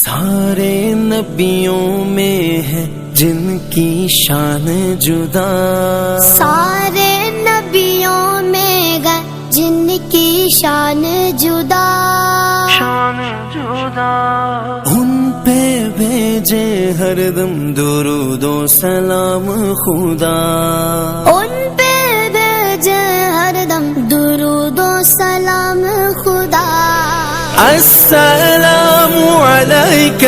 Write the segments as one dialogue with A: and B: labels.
A: سارے نبیوں میں ہے جن کی شان جدا،
B: سارے نبیوں میں گئے جن کی شان جدا،
A: شان جدا، ان پہ بھیجے ہر دم درود و سلام خدا،
B: ان پہ بھیجے ہر دم درود و سلام خدا۔
A: السلام علیک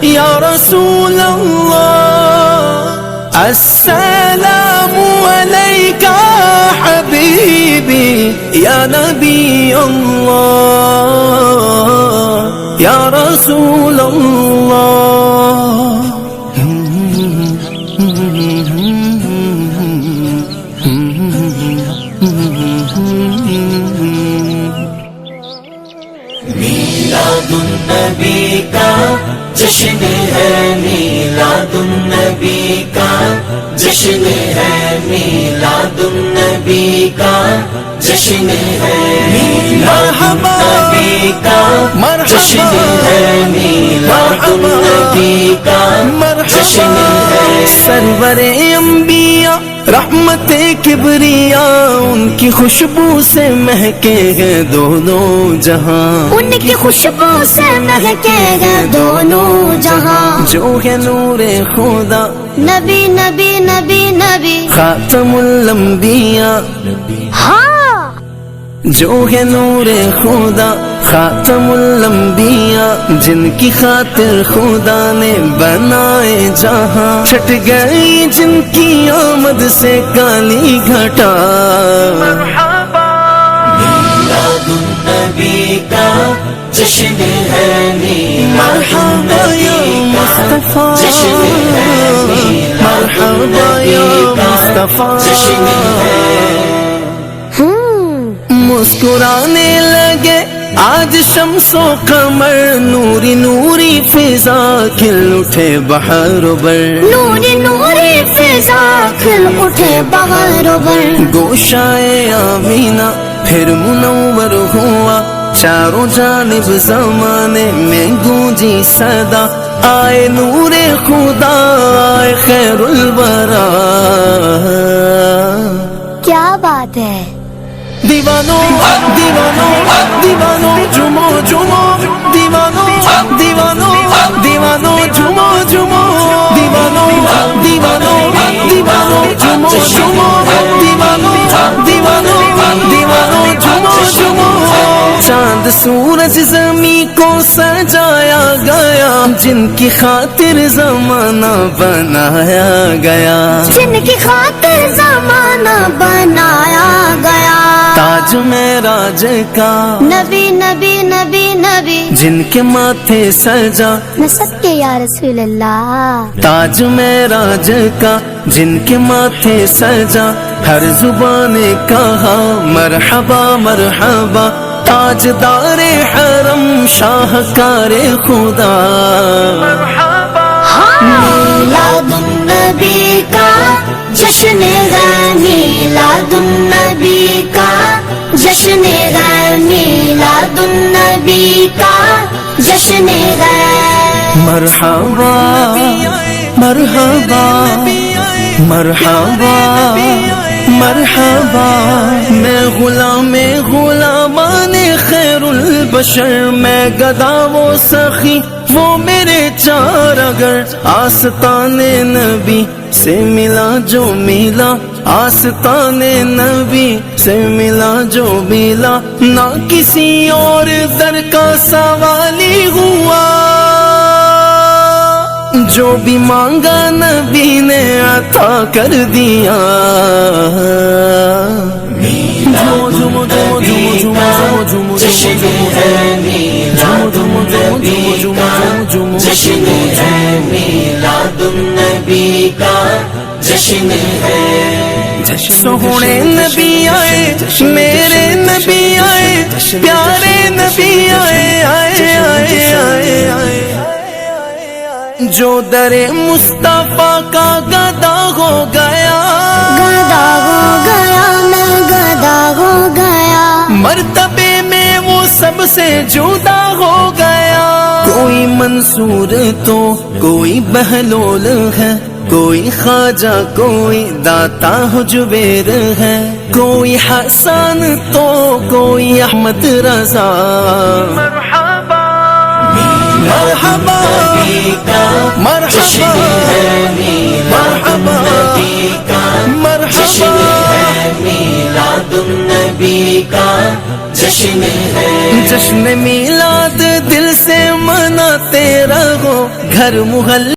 A: یا رسول اللہ، السلام علیک حبیبی یا نبی اللہ، یا رسول اللہ۔ میلاد النبی کا جشن ہے، میلاد النبی کا جشن ہے، میلاد النبی کا جشن ہے، میلاد النبی کا جشن ہے، میلاد النبی کا جشن ہے۔ سرور انبیاء رحمت کبریاء، ان کی خوشبو سے مہکے ہیں دونوں جہاں،
B: ان کی خوشبو سے مہکے ہیں دونوں جہاں۔
A: جو ہے نور خدا
B: نبی نبی نبی نبی،
A: خاتم الانبیاء،
B: ہاں
A: جو ہے نور خدا خاتم الانبیاء، جن کی خاطر خدا نے بنائے جہاں، چھٹ گئی جن کی آمد سے کالی گھٹا۔ میلاد النبی کا جشن ہے، میلاد النبی کا جشن ہے، مرحبا یا مصطفیٰ، جشن ہے۔ مسکرانے لگے آج شمس و قمر، نوری نوری فضا کھل اٹھے بہار و بر،
B: نوری نوری فضا کھل اٹھے بہار و بر۔
A: گوشائے آمینہ پھر منور ہوا، چاروں جانب زمانے میں گونجی صدا، آئے نور خدا آئے خیر الورا۔
B: کیا بات ہے!
A: دیوانوں دیوانوں دیوانوں جمو جمو، دیوانوں دیوانوں دیوانوں جمو جمو، دیوانوں دیوانوں دیوانوں جمو جمو، دیوانوں دیوانوں دیوانوں جمو جمو۔ چاند سورج زمین کو سجایا گیا، جن کی خاطر زمانہ بنایا گیا،
B: جن کی خاطر زمانہ بنایا گیا۔
A: تاج معراج کا
B: نبی نبی نبی نبی،
A: جن کے ماتھے سجا
B: نسب کے یا رسول اللہ۔
A: تاج معراج کا جن کے ماتھے سجا، ہر زبان نے کہا مرحبا مرحبا، تاجدار حرم شاہکار خدا۔
B: میلاد النبی کا جشن ہے، میلاد النبی کا جشن ہے، میلاد النبی کا جشن ہے۔
A: مرحبا مرحبا مرحبا مرحبا، میں غلام غلامان خیر البشر، میں گدا وہ سخی وہ میرے چار، اگر آستان نبی سے ملا جو ملا، آستان نبی سے ملا جو ملا، نہ کسی اور در کا سوالی ہوا، جو بھی مانگا نبی نے عطا کر دیا۔ جشن ہے، میلاد النبی کا جشن ہے۔ سوہنے نبی آئے، میرے نبی آئے، پیارے نبی آئے آئے آئے آئے آئے، جو در مصطفیٰ کا گدا ہو گیا،
B: گدا ہو گیا، میں گدا ہو گیا،
A: مرتبے میں وہ سب سے جدا ہو گیا۔ کوئی منصور تو کوئی بہلول ہے، کوئی خواجہ کوئی داتا حجبیر ہے، کوئی حسن تو کوئی احمد رضا۔ مرحبا مرحبا مرحبا مرحبا مرحبا،
C: میلاد النبی کا جشن ہے،
A: جشن میلاد دل سے مناتے رہو، گھر محلے